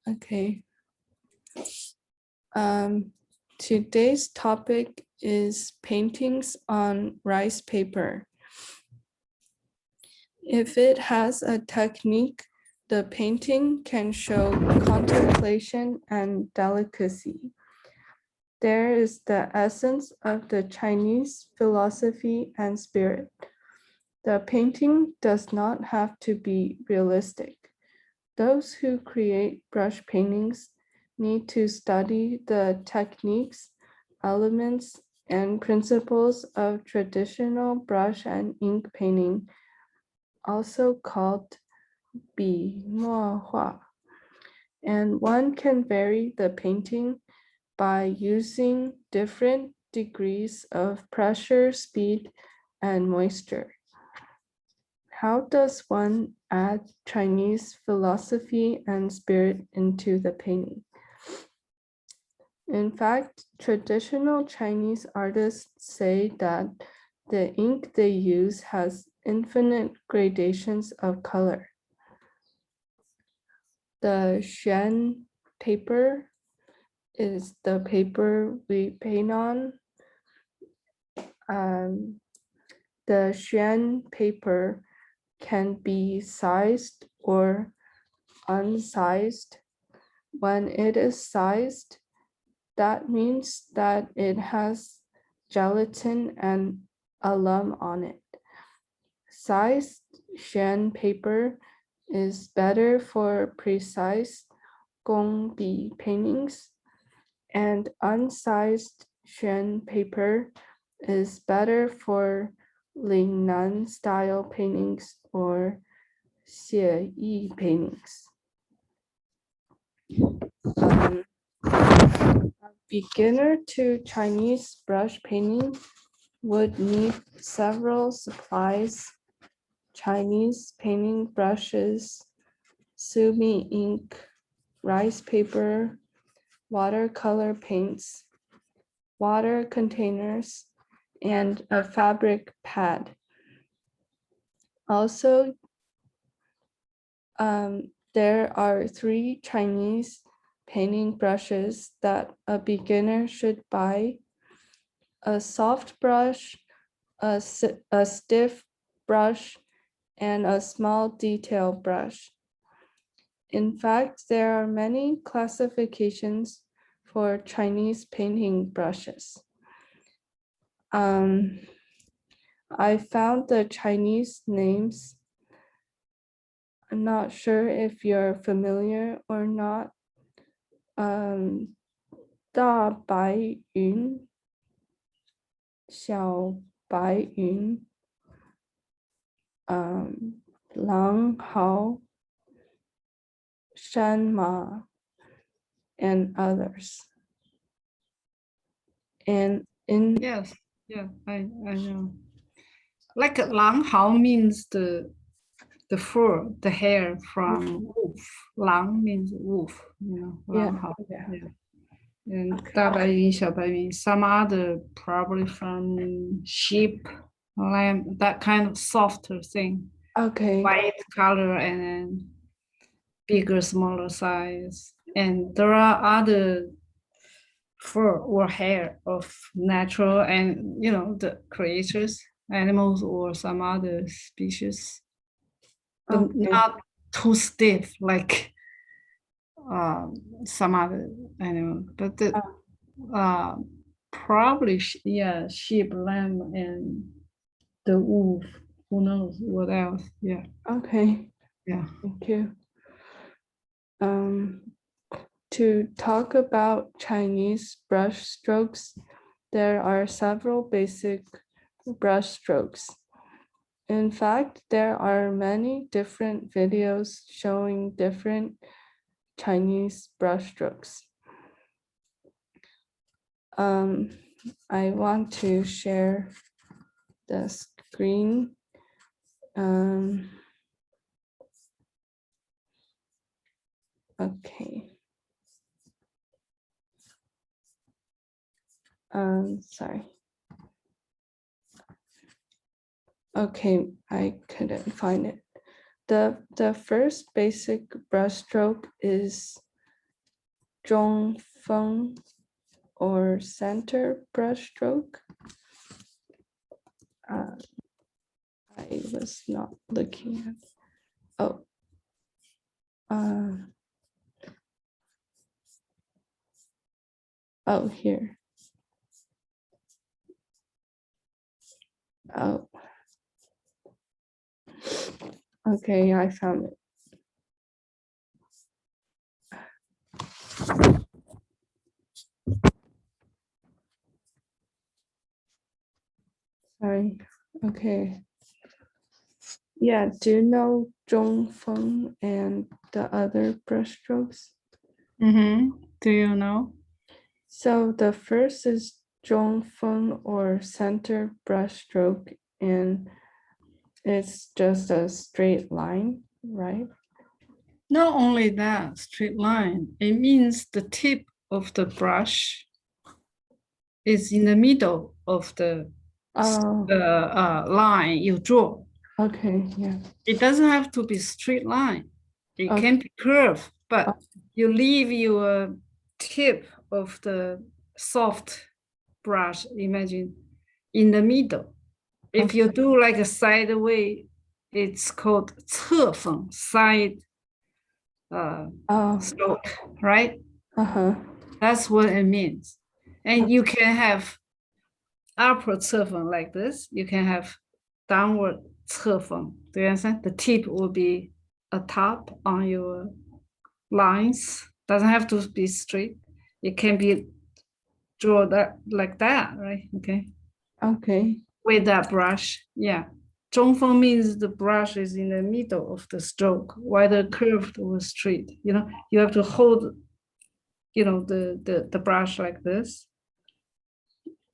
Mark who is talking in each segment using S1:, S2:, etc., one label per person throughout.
S1: Okay. Today's topic is paintings on rice paper. If it has a technique, the painting can show contemplation and delicacy. There is the essence of the Chinese philosophy and spirit. The painting does not have to be realistic. Those who create brush paintings need to study the techniques, elements, and principles of traditional brush and ink painting, also called 笔墨画. And one can vary the painting by using different degrees of pressure, speed, and moisture. How does one add Chinese philosophy and spirit into the painting? In fact, traditional Chinese artists say that the ink they use has infinite gradations of color. The Xuan paper is the paper we paint on. The Xuan paper can be sized or unsized. When it is sized, that means that it has gelatin and alum on it. Sized Xuan paper is better for precise gongbi paintings, and unsized Xuan paper is better for Lingnan style paintings or xie yi paintings. A beginner to Chinese brush painting would need several supplies: Chinese painting brushes, sumi ink, rice paper, watercolor paints, water containers, and a fabric pad. Also, there are 3 Chinese painting brushes that a beginner should buy: a soft brush, a stiff brush, and a small detail brush. In fact, there are many classifications for Chinese painting brushes. I found the Chinese names. I'm not sure if you're familiar or not. 大白云, 小白云, 狼毫, 山马, and others. And in
S2: Yes, yeah, I know. Like lang hao means the fur, the hair from wolf. Lang means wolf, lang hao. Yeah. And 大白云, 小白云, some other probably from sheep, lamb, that kind of softer thing.
S1: Okay.
S2: White color and then bigger, smaller size. And there are other fur or hair of natural and the creatures, animals or some other species, but
S1: Okay.
S2: not too stiff like some other animal. But the probably sheep, lamb, and the wolf. Who knows what else? Yeah.
S1: Okay.
S2: Yeah.
S1: Thank you. To talk about Chinese brush strokes, there are several basic brush strokes. In fact, there are many different videos showing different Chinese brush strokes. I want to share the screen. Okay. Sorry. Okay, I couldn't find it. The first basic brushstroke is 中锋 or center brushstroke. I was not looking at. Oh. Oh, here. Oh. Okay, I found it. Sorry. Okay. Yeah, do you know Zhongfeng and the other brushstrokes?
S2: Do you know?
S1: So the first is Zhongfeng or center brushstroke, and it's just a straight line, right?
S2: Not only that, straight line, it means the tip of the brush is in the middle of the
S1: Oh,
S2: line you draw.
S1: okay, yeah.
S2: It doesn't have to be straight line. It
S1: Okay.
S2: can be curved, but you leave your tip of the soft brush, imagine, in the middle. If you do like a sideway, it's called 侧锋, side stroke, right? That's what it means. And you can have upward 侧锋 like this. You can have downward 侧锋. Do you understand? The tip will be atop on your lines. Doesn't have to be straight. It can be draw that like that, right? Okay.
S1: Okay.
S2: With that brush, yeah. 中锋 means the brush is in the middle of the stroke, whether curved or straight. You know, you have to hold, you know, the brush like this,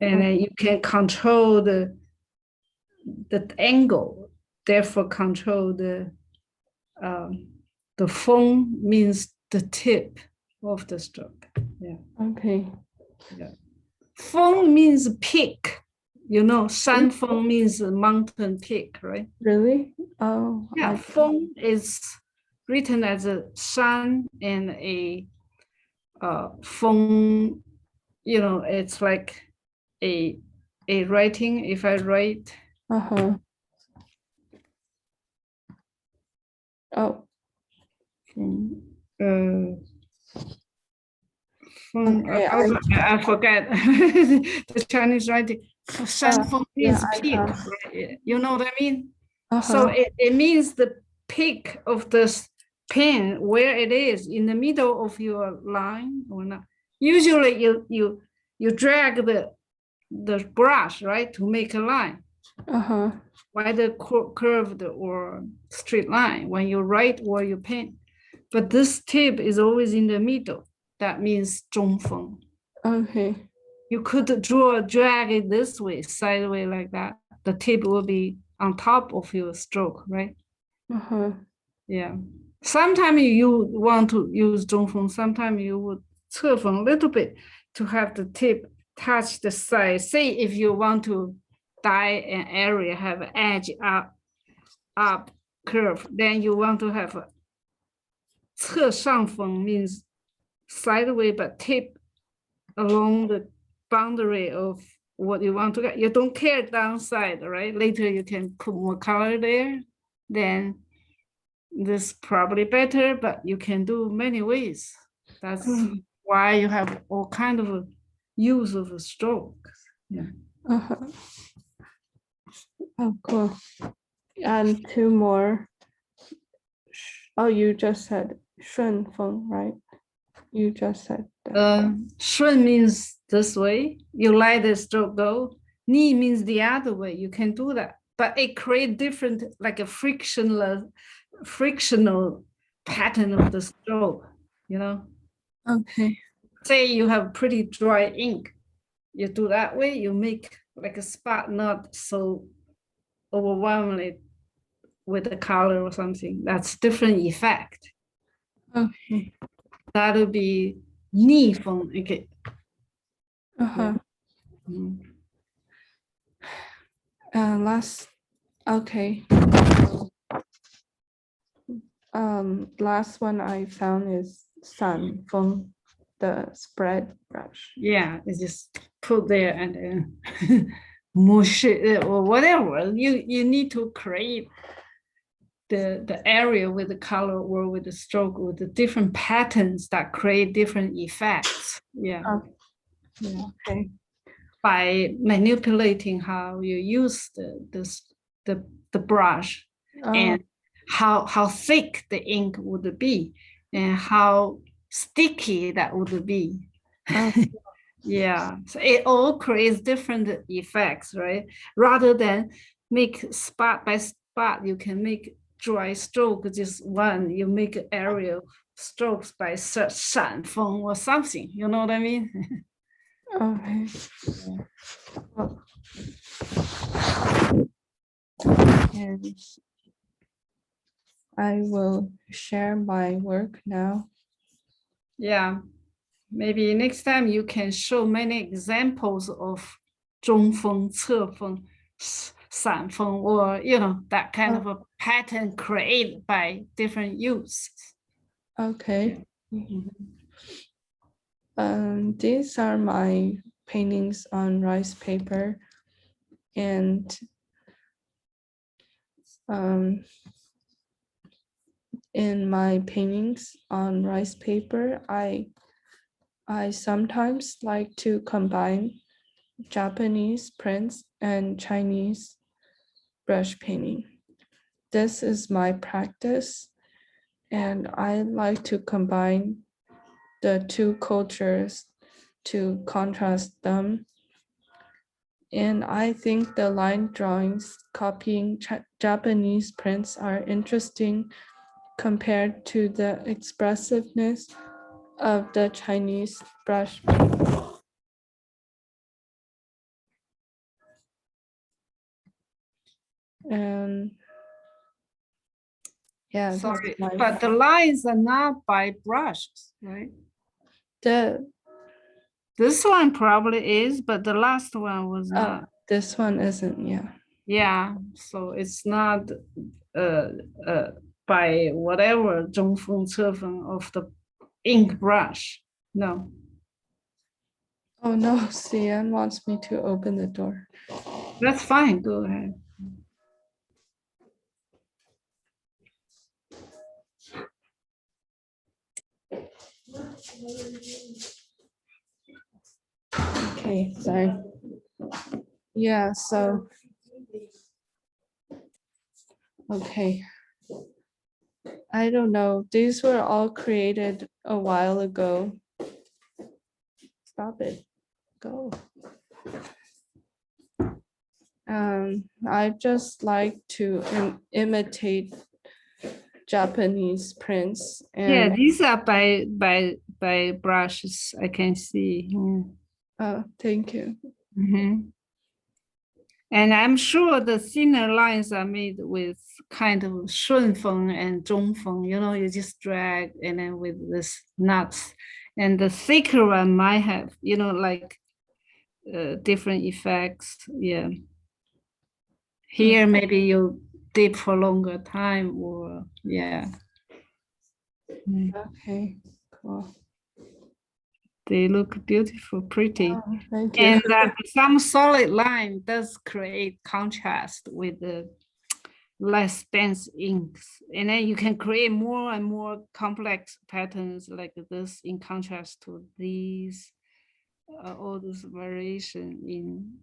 S2: and then you can control the angle. Therefore, control the feng means the tip of the stroke. Yeah.
S1: Okay.
S2: Yeah. Feng means peak. You know, 山峰 means mountain peak, right?
S1: Really? Oh,
S2: Yeah, feng is written as a 山 and a feng. You know, it's like a writing. If I write,
S1: oh, okay.
S2: I forget the Chinese writing. 山峰
S1: Yeah,
S2: means peak, right? You know what I mean? So
S1: Uh-huh.
S2: it means the peak of the pen, where it is in the middle of your line or not. Usually you drag the brush, right, to make a line, whether curved or straight line when you write or you paint. But this tip is always in the middle. That means 中锋.
S1: Okay.
S2: You could drag it this way, sideways like that. The tip will be on top of your stroke, right? Yeah. Sometimes you want to use 中锋, sometimes you would 侧锋 a little bit to have the tip touch the side. Say if you want to dye an area, have an edge up curve, then you want to have a 侧上锋 means sideways but tip along the boundary of what you want to get. You don't care downside, right? Later you can put more color there. Then this probably better, but you can do many ways. That's why you have all kind of use of a stroke. Yeah.
S1: Oh, cool. And two more. Oh, you just said 顺风, right? You just said that.
S2: 顺 means this way. You let the stroke go. Ni means the other way. You can do that, but it creates different, like a frictional pattern of the stroke. You know.
S1: Okay.
S2: Say you have pretty dry ink. You do that way. You make like a spot, not so overwhelmingly with the color or something. That's different effect.
S1: Okay.
S2: That'll be 逆风. Okay.
S1: Yeah. Last. Okay. Last one I found is San Feng, the spread brush.
S2: Yeah, it's just put there and then mush it or whatever. You need to create the area with the color or with the stroke with the different patterns that create different effects. Yeah.
S1: Oh,
S2: Yeah.
S1: okay.
S2: By manipulating how you use the brush and how thick the ink would be and how sticky that would be.
S1: Oh,
S2: Yeah, so it all creates different effects, right? Rather than make spot by spot, you can make dry stroke just one. You make aerial strokes by shan feng or something. You know what I mean?
S1: okay. Well, and I will share my work now.
S2: Yeah, maybe next time you can show many examples of 中锋、侧锋、散锋, or that kind of a pattern created by different uses.
S1: Okay.
S2: Mhm.
S1: These are my paintings on rice paper, and in my paintings on rice paper, I sometimes like to combine Japanese prints and Chinese brush painting. This is my practice, and I like to combine the two cultures to contrast them. And I think the line drawings copying Japanese prints are interesting compared to the expressiveness of the Chinese brush. And yeah, that's
S2: Sorry,
S1: my
S2: but the lines are not by brushes, right?
S1: the
S2: This one probably is, but the last one was not.
S1: this one isn't, yeah.
S2: Yeah, so it's not uh, uh, by whatever 中锋、侧锋 of the ink brush. No.
S1: Oh no, Cian wants me to open the door.
S2: That's fine. Go ahead.
S1: Okay, sorry. Yeah, so okay. I don't know. These were all created a while ago. Stop it. Go. I just like to imitate Japanese prints,
S2: Yeah,
S1: and
S2: these are by brushes. I can see.
S1: thank you.
S2: Mhm. And I'm sure the thinner lines are made with kind of 顺风 and 中锋. You just drag and then with this knots. And the thicker one might have, like different effects. Yeah. Here, maybe you dip for longer time or, yeah.
S1: Okay, cool.
S2: They look beautiful, pretty.
S1: Oh, thank you.
S2: And some solid line does create contrast with the less dense inks. And then you can create more and more complex patterns like this in contrast to these, all this variation in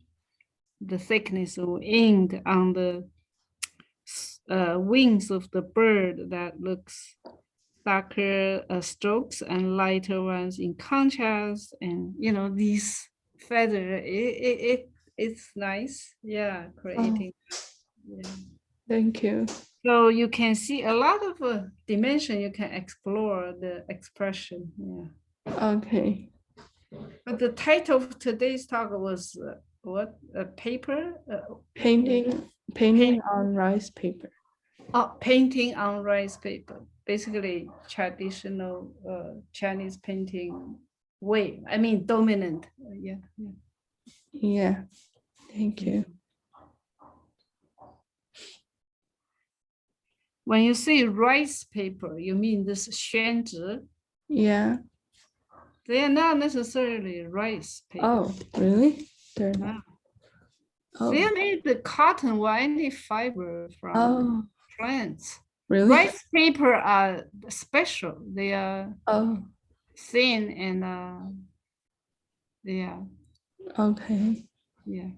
S2: the thickness of ink on the wings of the bird that looks darker strokes and lighter ones in contrast. And these feather, it's nice. Yeah, creating. Yeah.
S1: Thank you.
S2: So you can see a lot of dimension. You can explore the expression. Yeah.
S1: Okay.
S2: But the title of today's talk was what? A paper?
S1: Painting on rice paper.
S2: Painting on rice paper. Basically, traditional Chinese painting way. I mean, dominant. Yeah.
S1: Yeah. Thank you.
S2: when you say rice paper, you mean this 宣纸?
S1: Yeah.
S2: They are not necessarily rice paper.
S1: Oh, really? They're
S2: No.
S1: not. Oh.
S2: They are made the cotton or any fiber from plants.
S1: Really?
S2: Rice paper are special. They are thin and yeah.
S1: Okay.
S2: Yeah.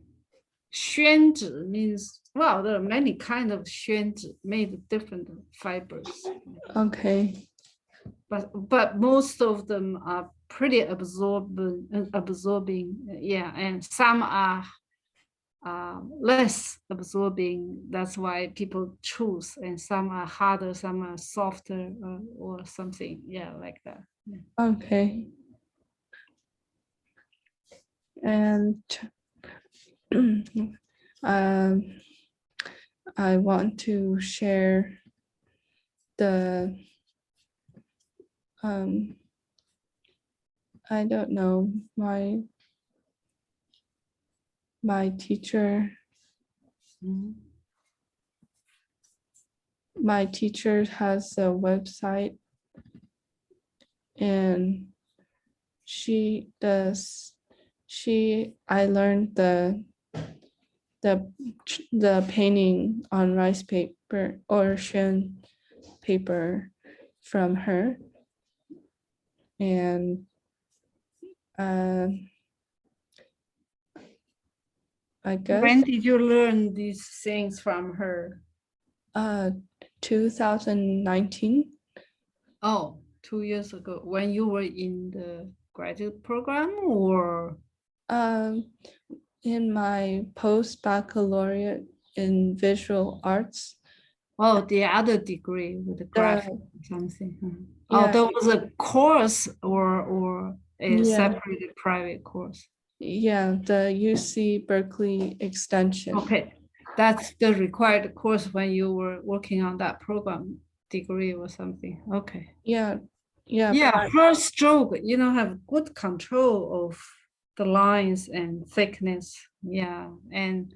S2: 宣纸 means, well, there are many kind of 宣纸 made different fibers.
S1: Okay.
S2: But most of them are pretty absorbing, yeah, and some are less absorbing. That's why people choose, and some are harder, some are softer, or something, yeah, like that. Yeah.
S1: Okay. And I want to share the I don't know, my teacher. My teacher has a website, and I learned the painting on rice paper or shen paper from her. And I guess.
S2: When did you learn these things from her?
S1: 2019.
S2: Oh, 2 years ago, when you were in the graduate program, or?
S1: In my post-baccalaureate in visual arts.
S2: Oh, the other degree with the graphic or something. Oh,
S1: Yeah.
S2: there was a course or a separate private course.
S1: Yeah, the UC Berkeley extension.
S2: Okay, that's the required course when you were working on that program degree or something. Okay.
S1: Yeah.
S2: Brushstroke, have good control of the lines and thickness. Yeah, and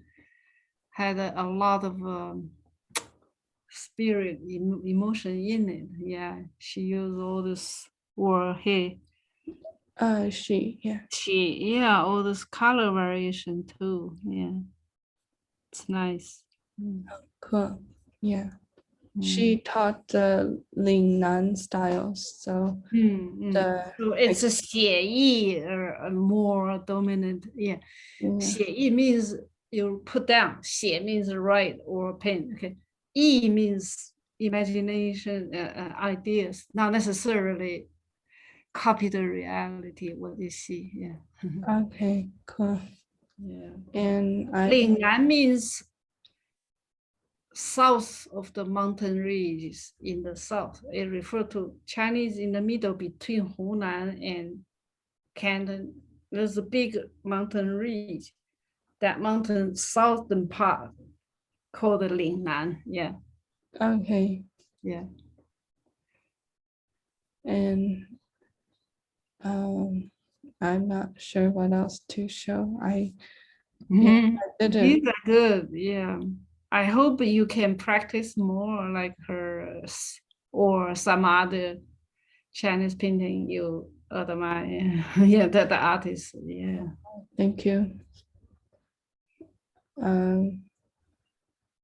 S2: had a lot of spirit, emotion in it. Yeah, she used all this, or he. All this color variation too. Yeah, it's nice.
S1: Cool. Yeah. She taught the Lingnan styles, so
S2: so it's a 写意 or more dominant. Yeah, 写意 means you put down. 写 means write or pen. Okay, 意 means imagination, ideas, not necessarily copy the reality what you see. Yeah.
S1: Okay, cool.
S2: Yeah.
S1: And
S2: Lingnan means south of the mountain ranges in the south. It refers to Chinese in the middle between Hunan and Canton. There's a big mountain range. That mountain southern part called the Lingnan. Yeah.
S1: Okay.
S2: Yeah.
S1: And I'm not sure what else to show. I didn't.
S2: These are good. Yeah. I hope you can practice more like her or some other Chinese painting you admire. Yeah, the artist. Yeah.
S1: Thank you.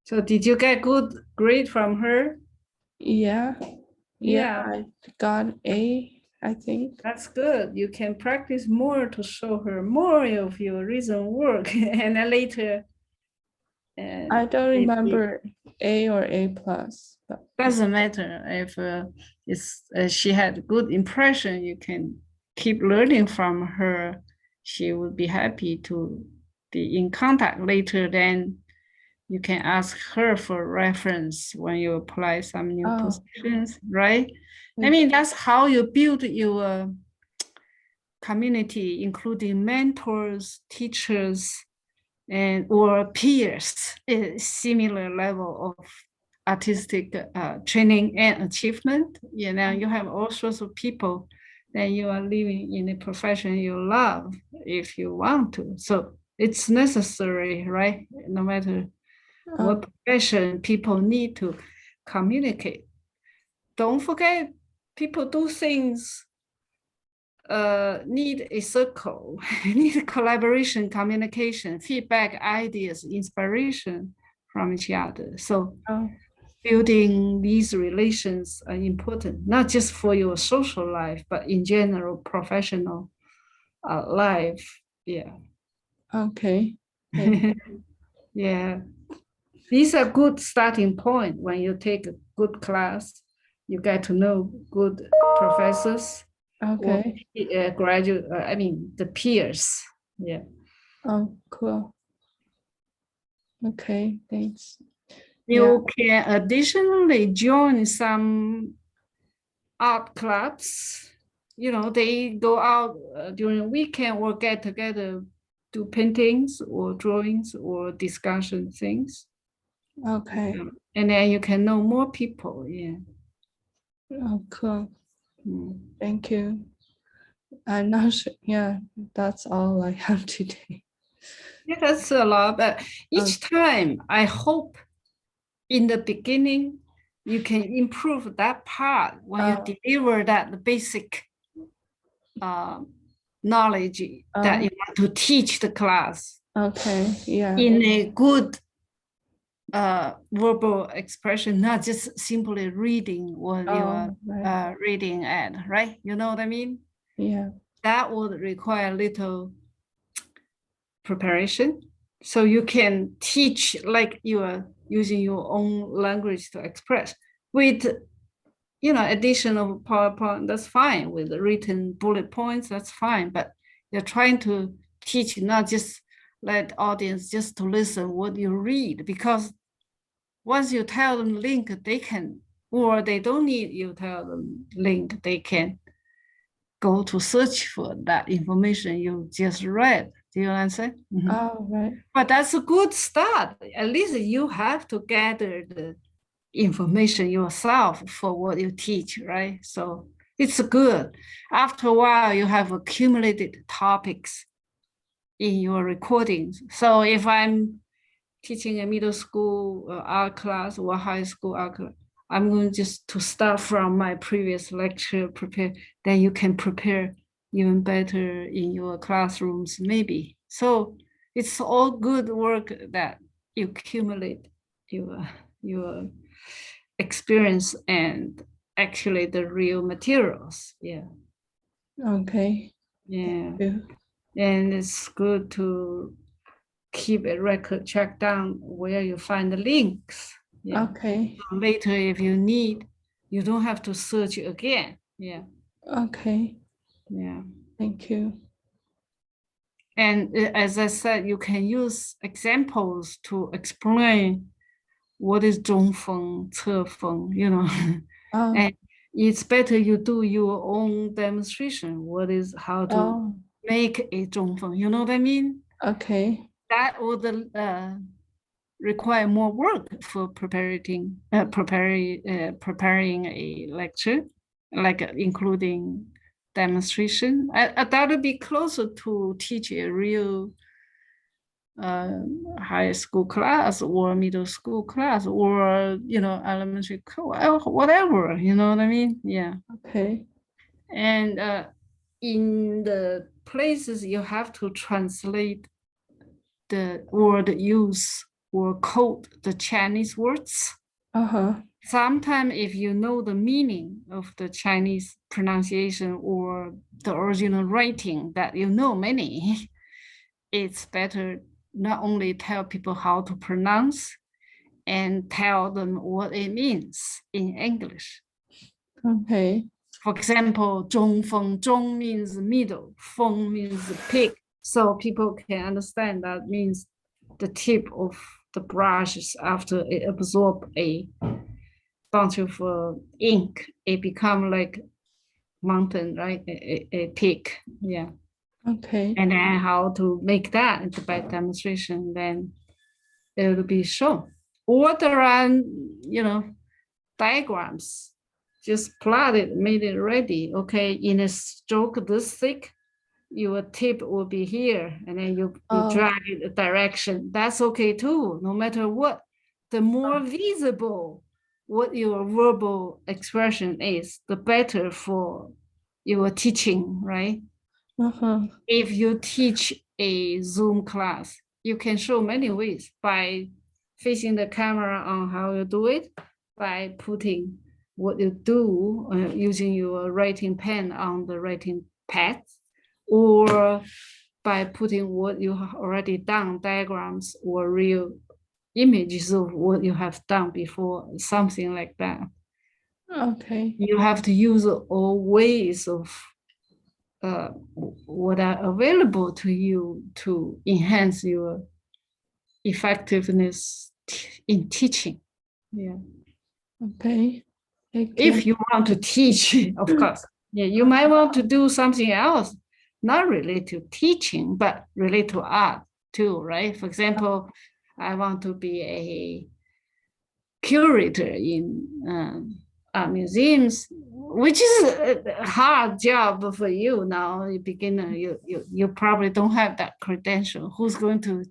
S2: So did you get good grade from her?
S1: Yeah. I got A, I think.
S2: That's good. You can practice more to show her more of your recent work, and then later.
S1: I don't remember A or A plus. But
S2: doesn't matter if she had good impression. You can keep learning from her. She would be happy to be in contact later. Then you can ask her for reference when you apply some new positions, right? I mean, that's how you build your community, including mentors, teachers, and or peers, a similar level of artistic training and achievement. You have all sorts of people that you are living in a profession you love if you want to. So it's necessary, right? No matter what profession, people need to communicate. Don't forget, people do things, need a circle, need collaboration, communication, feedback, ideas, inspiration from each other. So building these relations are important, not just for your social life, but in general, professional life. Yeah.
S1: Okay.
S2: Yeah. These are good starting point when you take a good class. You get to know good professors.
S1: Okay.
S2: Or graduate, I mean, the peers. Yeah.
S1: Oh, cool. Okay, thanks.
S2: You can additionally join some art clubs. They go out during weekend or get together, do paintings or drawings or discussion things.
S1: Okay.
S2: And then you can know more people. Yeah.
S1: Oh, cool. Thank you. I'm not sure. Yeah, that's all I have today.
S2: Yeah, that's a lot. But each time, I hope in the beginning, you can improve that part when you deliver that basic knowledge that you want to teach the class.
S1: Okay, yeah.
S2: In a good verbal expression, not just simply reading what you are reading at, right? You know what I mean?
S1: Yeah.
S2: That would require a little preparation. So you can teach like you are using your own language to express. With addition of PowerPoint, that's fine. With written bullet points, that's fine. But you're trying to teach, not just let audience just to listen what you read, because once you tell them link, they can, or they don't need you tell them link, they can go to search for that information you just read. Do you understand?
S1: Oh, right.
S2: But that's a good start. At least you have to gather the information yourself for what you teach, right? So it's good. After a while, you have accumulated topics in your recordings. So if I'm teaching a middle school art class or high school art class, I'm going just to start from my previous lecture, prepare, then you can prepare even better in your classrooms, maybe. So it's all good work that you accumulate your experience and actually the real materials. Yeah.
S1: Okay.
S2: Yeah. And it's good to keep a record, check down where you find the links. Yeah.
S1: Okay.
S2: So later, if you need, you don't have to search again. Yeah.
S1: Okay.
S2: Yeah.
S1: Thank you.
S2: And as I said, you can use examples to explain what is 中锋, 侧锋, and it's better you do your own demonstration. What is how to make a 中锋, you know what I mean?
S1: Okay.
S2: That would require more work for preparing a lecture, like including demonstration. That would be closer to teach a real high school class or middle school class or elementary class, whatever, you know what I mean? Yeah.
S1: Okay.
S2: And in the places you have to translate the word use or code the Chinese words. Sometimes if you know the meaning of the Chinese pronunciation or the original writing that you know many, it's better not only tell people how to pronounce and tell them what it means in English.
S1: Okay.
S2: For example, 中锋, 中 means middle, 锋 means pig. So people can understand that means the tip of the brushes after it absorb a bunch of ink, it become like mountain, right? A peak, yeah.
S1: Okay.
S2: And then how to make that by demonstration, then it will be shown. Or there are, diagrams. Just plot it, made it ready. Okay, in a stroke this thick, your tip will be here, and then you drag it a direction. That's okay too, no matter what. The more visible what your verbal expression is, the better for your teaching, right? If you teach a Zoom class, you can show many ways by facing the camera on how you do it, by putting what you do using your writing pen on the writing pad, or by putting what you have already done, diagrams or real images of what you have done before, something like that.
S1: Okay.
S2: You have to use all ways of what are available to you to enhance your effectiveness in teaching. Yeah.
S1: Okay.
S2: If you want to teach, of course, yeah, you might want to do something else, not related to teaching, but related to art too, right? For example, I want to be a curator in museums, which is a hard job for you now, a beginner. You probably don't have that credential. Who's going to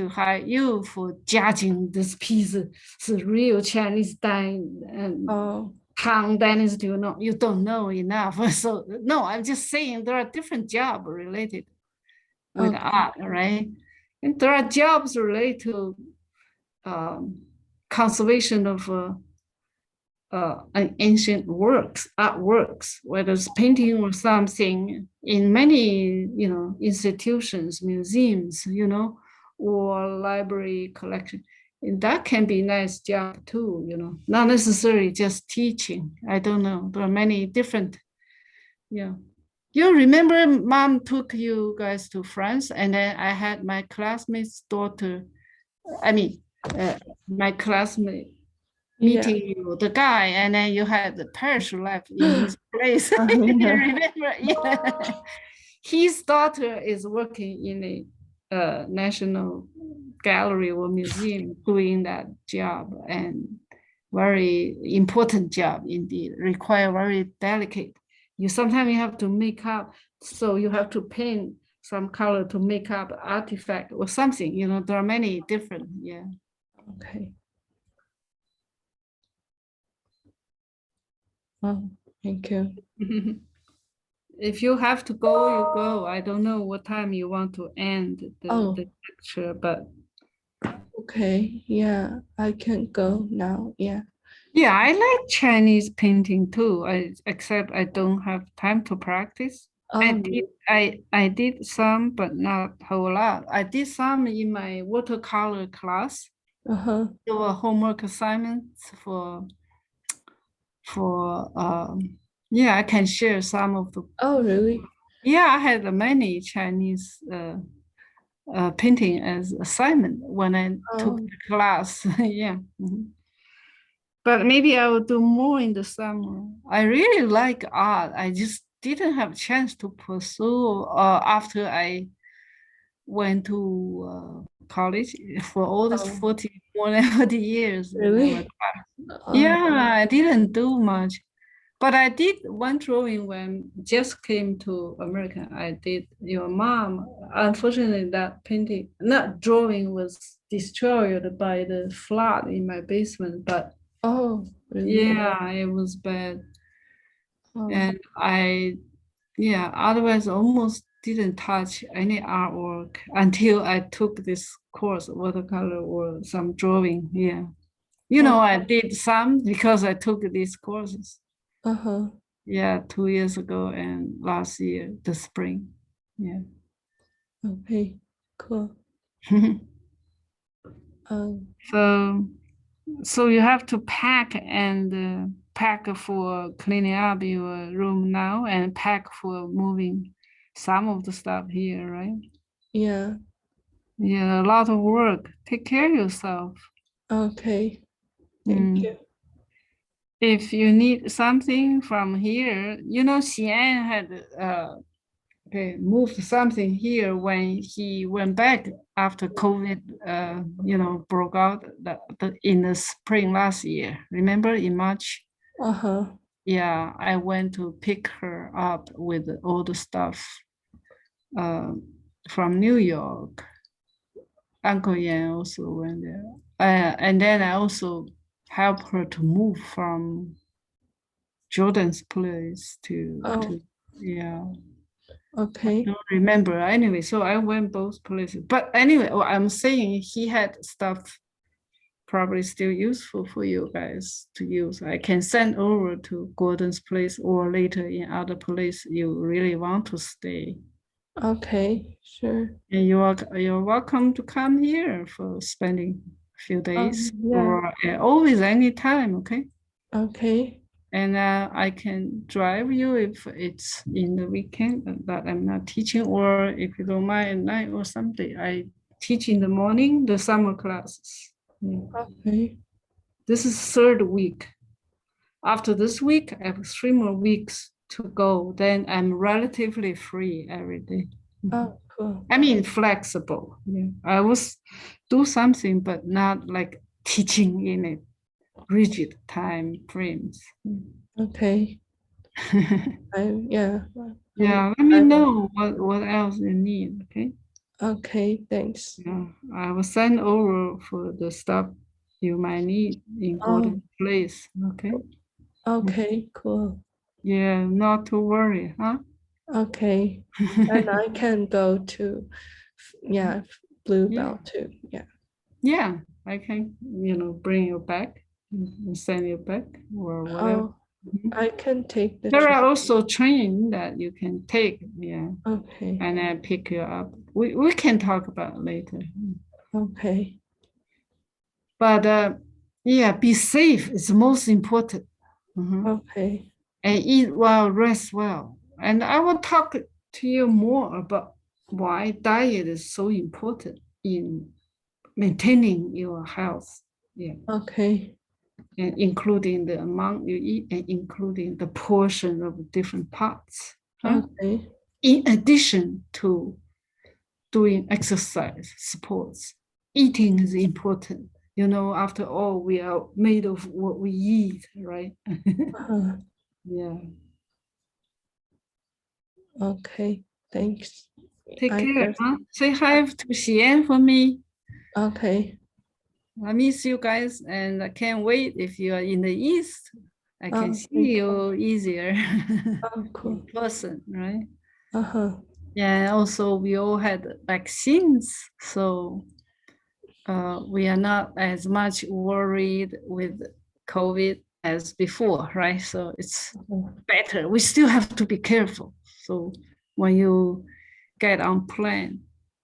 S2: hire you for judging this piece? It's real Chinese dine and Tang dynasty. You don't know enough. So no, I'm just saying there are different jobs related with art, right? And there are jobs related to conservation of ancient works, artworks, whether it's painting or something, in many institutions, museums, or library collection. And that can be a nice job too, not necessarily just teaching. I don't know. There are many different, yeah. You remember mom took you guys to France, and then I had my classmate's daughter, my classmate meeting you, the guy, and then you had the parachute left in his place. You remember? Yeah. His daughter is working in a national gallery or museum doing that job, and very important job indeed, require very delicate. Sometimes you have to make up, so you have to paint some color to make up artifact or something, there are many different, yeah.
S1: Okay. Oh, thank you.
S2: If you have to go, you go. I don't know what time you want to end the lecture, but
S1: okay, yeah, I can go now. Yeah.
S2: yeah, I like Chinese painting too. Except I don't have time to practice. I did some, but not a whole lot. I did some in my watercolor class. There were homework assignments for yeah, I can share some of the.
S1: Oh, really?
S2: Yeah, I had many Chinese painting as assignment when I took the class. Yeah. But maybe I will do more in the summer. I really like art. I just didn't have a chance to pursue after I went to college for all this 40, more than 40 years.
S1: Really?
S2: Yeah, I didn't do much. But I did one drawing when just came to America. I did your mom. Unfortunately, that painting, not drawing, was destroyed by the flood in my basement. But
S1: really?
S2: yeah, it was bad. And otherwise almost didn't touch any artwork until I took this course, watercolor or some drawing. Yeah. I did some because I took these courses. Yeah, 2 years ago and last year, the spring. Yeah.
S1: Okay, cool.
S2: So you have to pack and pack for cleaning up your room now and pack for moving some of the stuff here, right?
S1: Yeah.
S2: Yeah, a lot of work. Take care of yourself.
S1: Okay. Thank you.
S2: If you need something from here, Xian had moved something here when he went back after COVID, broke out in the spring last year. Remember in March? Yeah, I went to pick her up with all the stuff from New York. Uncle Yan also went there. And then I also help her to move from Jordan's place to yeah.
S1: Okay.
S2: Don't remember anyway. So I went both places. But anyway, what I'm saying he had stuff probably still useful for you guys to use. I can send over to Gordon's place or later in other place you really want to stay.
S1: Okay. Sure.
S2: And you're welcome to come here for spending a few days
S1: Yeah.
S2: or always anytime, okay?
S1: Okay.
S2: And I can drive you if it's in the weekend that I'm not teaching, or if you don't mind at night or something. I teach in the morning, the summer classes.
S1: Okay.
S2: This is third week. After this week, I have 3 more weeks to go. Then I'm relatively free every day.
S1: Oh, cool.
S2: I mean, flexible. Yeah. I was do something, but not like teaching in a rigid time frames.
S1: Okay. Yeah.
S2: Yeah, let me know what else you need, okay?
S1: Okay, thanks.
S2: Yeah, I will send over for the stuff you might need in Gordon place, okay?
S1: Okay, cool.
S2: Yeah, not to worry, huh?
S1: Okay. And I can go to, yeah, Blue
S2: Yeah.
S1: Bell too. Yeah.
S2: Yeah, I can, bring you back and send you back or whatever.
S1: Oh, I can take the
S2: There are
S1: train.
S2: also train that you can take, yeah,
S1: Okay.
S2: and then pick you up. We can talk about it later.
S1: Okay.
S2: But yeah, be safe is most important. Mhm.
S1: Okay.
S2: And eat well, rest well. And I will talk to you more about why diet is so important in maintaining your health. Yeah.
S1: Okay.
S2: And including the amount you eat and including the portion of different parts. Huh?
S1: Okay.
S2: In addition to doing exercise, sports, eating is important. After all, we are made of what we eat, right?
S1: Uh-huh.
S2: Yeah.
S1: Okay. Thanks.
S2: Take
S1: I
S2: care,
S1: just,
S2: huh? Say hi to Xian for me.
S1: okay.
S2: I miss you guys, and I can't wait if you are in the East. I can see
S1: Okay.
S2: you easier
S1: Oh, cool.
S2: in person, right?
S1: Uh-huh.
S2: Yeah, also we all had vaccines, so we are not as much worried with COVID as before, right? So it's better. We still have to be careful. So when you get on plane,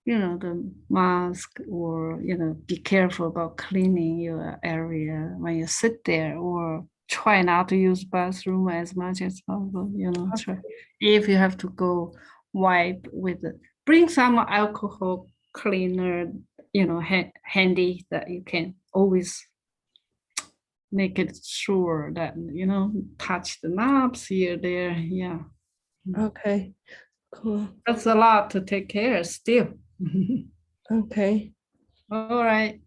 S2: the mask or, be careful about cleaning your area when you sit there, or try not to use bathroom as much as possible, try. If you have to go wipe bring some alcohol cleaner, handy that you can always make it sure that, touch the knobs here, there. Yeah.
S1: Okay. Cool.
S2: That's a lot to take care still.
S1: Okay.
S2: All right.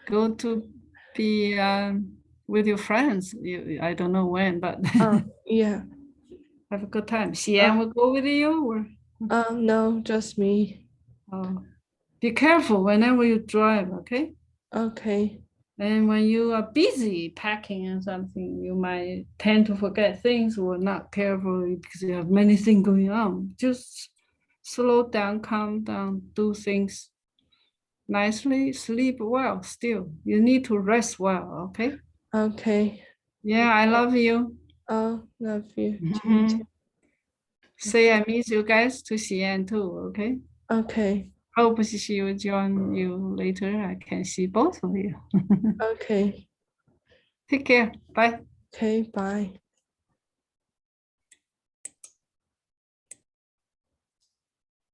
S2: Go to be with your friends. I don't know when, but
S1: Yeah.
S2: have a good time. Xian will go with you or
S1: No, just me.
S2: be careful whenever you drive, okay?
S1: Okay.
S2: And when you are busy packing and something, you might tend to forget things or not careful because you have many things going on. Just slow down, calm down, do things nicely, sleep well still. You need to rest well, okay?
S1: Okay.
S2: Yeah, I love you.
S1: Oh, love you too.
S2: Mhm. Say I miss you guys to Xi'an too, okay?
S1: Okay.
S2: Hope she will join you later. I can see both of you.
S1: Okay.
S2: Take care. Bye.
S1: Okay. Bye.